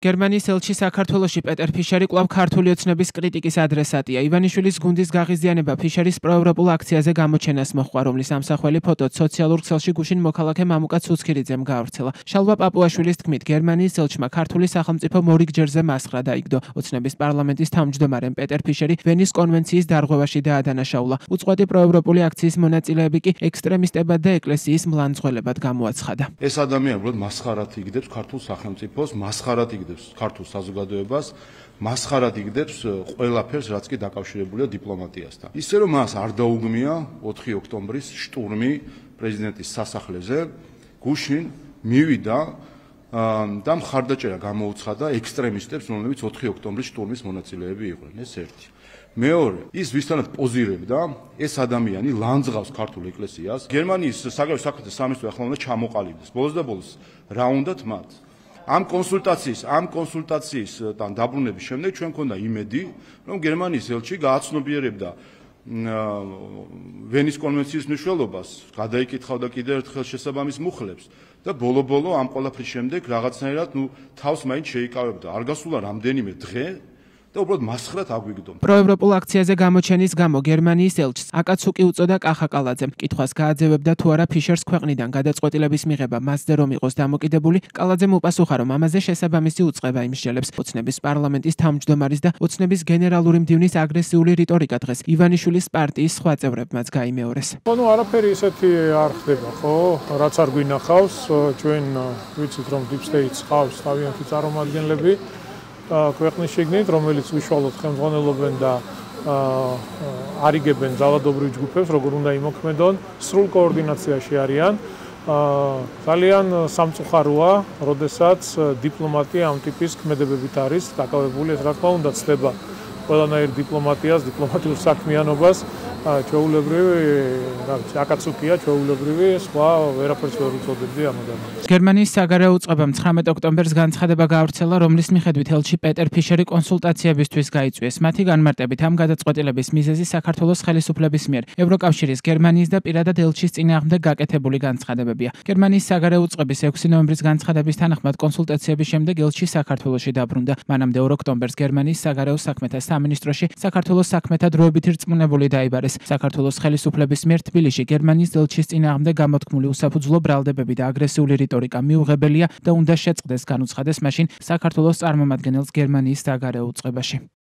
გერმანიის ელჩი საქართველოში პეტერ ფიშერი კვლავ ქართული ოცნების კრიტიკის ადრესატია. ივანიშვილის გუნდის გაღიზიანება ფიშერის პროევროპულ აქციაზე გამოჩენას მოჰყვა, რომლის ამსახველი ფოტოც სოციალურ ქსელში გუშინ მოქალაქე მამუკა ცუცქირიძემ გაავრცელა. შალვა პაპუაშვილის თქმით, გერმანიის ელჩმა ქართული სახელმწიფო მორიგჯერზე მასხრა დაიგდო. ოცნების პარლამენტის თავმჯდომარემ პეტერ ფიშერი ვენის კონვენციის დარღვევაში დაადანაშაულა. უწყვეტი პროევროპული აქციის მონაწილეები კი ექსტრემისტებად და ეკლესიის მლანძღველებად გამოაცხადა. ეს ადამიანი უბრალოდ მასხარად იგდებს ქართულ სახელმწიფოს, მასხარად იგდებს ქართულ საზოგადოებას, მასხარად იგდებს ყველაფერს, რაც კი დაკავშირებულია დიპლომატიასთან. ისე რომ მას არ დაუგმია 4 ოქტომბრის შტურმი პრეზიდენტის სასახლეზე, გუშინ მივიდა და მხარდაჭერა გამოუცხადა ექსტრემისტებს, რომლებიც 4 ოქტომბრის შტურმის მონაწილეები იყვნენ. ეს ერთი. მეორე, ის ვისთანაც პოზირებდა, ეს ადამიანი ლანძღავს ქართულ ეკლესიას. გერმანიის საგარეო საქმეთა სამინისტრო ახლა უნდა ჩამოყალიბდეს. ბოლოს და ბოლოს რა უნდათ მათ? ამ კონსულტაციისთან დაბრუნების შემდეგ ჩვენ მქონდა იმედი, რომ გერმანიის ელჩი გააცნობიერებდა ვენის კონვენციის მნიშვნელობას, გადაიკითხავდა კიდევ ერთხელ შესაბამის მუხლებს და ბოლო-ბოლო ამ ყველაფრის შემდეგ რაღაცნაირად თავს მაინც შეიკავებდა. არ გასულა რამდენიმე დღე და უბრალოდ მასხრად აგვიგდო. პროევროპულ აქციაზე გამოჩენის გამო გერმანიის ელჩს აკაცუკი უწოდა კახაკალაძემ. კითხვას გააძევებდა თუ არა ფიშერს ქვეყნიდან გადაწყვეტილების მიღება მასზე რომ იყოს დამოკიდებული. კალაძემ უპასუხა, რომ ამაზე შესაბამისი უწყება იმსჯელებს. ოცნების პარლამენტის თავმჯდომარის და ოცნების გენერალური მდივნის აგრესიული რიტორიკა დღეს ივანიშვილის პარტიის სხვა წევრებმაც გაიმეორეს. ანუ არაფერი ისეთი არ ხდება, ხო? რაც არ გვინახავს, ჩვენ ვიცით რომ deep state-ს ყავს თავიანთი წარმომადგენლები ქვეყნის შიგნით, რომელიც უშუალოდ ხელმძღვანელობენ და არიგებენ ძალადობრივ ჯგუფებს, როგორ უნდა იმოქმედონ, სრულ კოორდინაციაში არიან. ძალიან სამწუხაროა, როდესაც დიპლომატია ამ ტიპის ქმედებებით არის დაკავებული, ეს რა თქმა უნდა ცდება ყველანაირ დიპლომატიას, დიპლომატიურ საქმიანობას, ჩვეულებრივი, რა ვიცი, აკაცუკია, ჩვეულებრივი, სხვა ვერაფერს ვერ უწოდებდი ამ ადამიანს. გერმანიის საგარეო უწყებამ 19 ოქტომბერს განცხადება გაავრცელა, რომლის მიხედვით ელჩი პეტერ ფიშერი კონსულტაციებისთვის გაიწვიეს. მათი განმარტებით ამ გადაწყვეტილების მიზეზი საქართველოს ხელისუფლების მიერ ევროკავშირის, გერმანიის და პირადად ელჩის წინააღმდეგ გაკეთებული განცხადებებია. გერმანიის საგარეო უწყების 6 ნოემბრის განცხადების თანახმად კონსულტაციების შემდეგ ელჩი საქართველოში დაბრუნდა. მანამდე 2 ოქტომბერს გერმანიის საგარეო საქმეთა სამინისტროში საქართველოს საქმეთა დროებითი რწმუნებული დაიბარეს. საქართველოს ხელისუფლების მიერ თბილისში გერმანიის ელჩის წინააღმდეგ გამოთქმული უსაფუძვლო ბრალდებები და აგრესიული რიტორიკა მიუღებელია და უნდა შეწყდეს განუცხადეს მაშინ საქართველოს წარმომადგენელს გერმანიის საგარეო უწყებაში.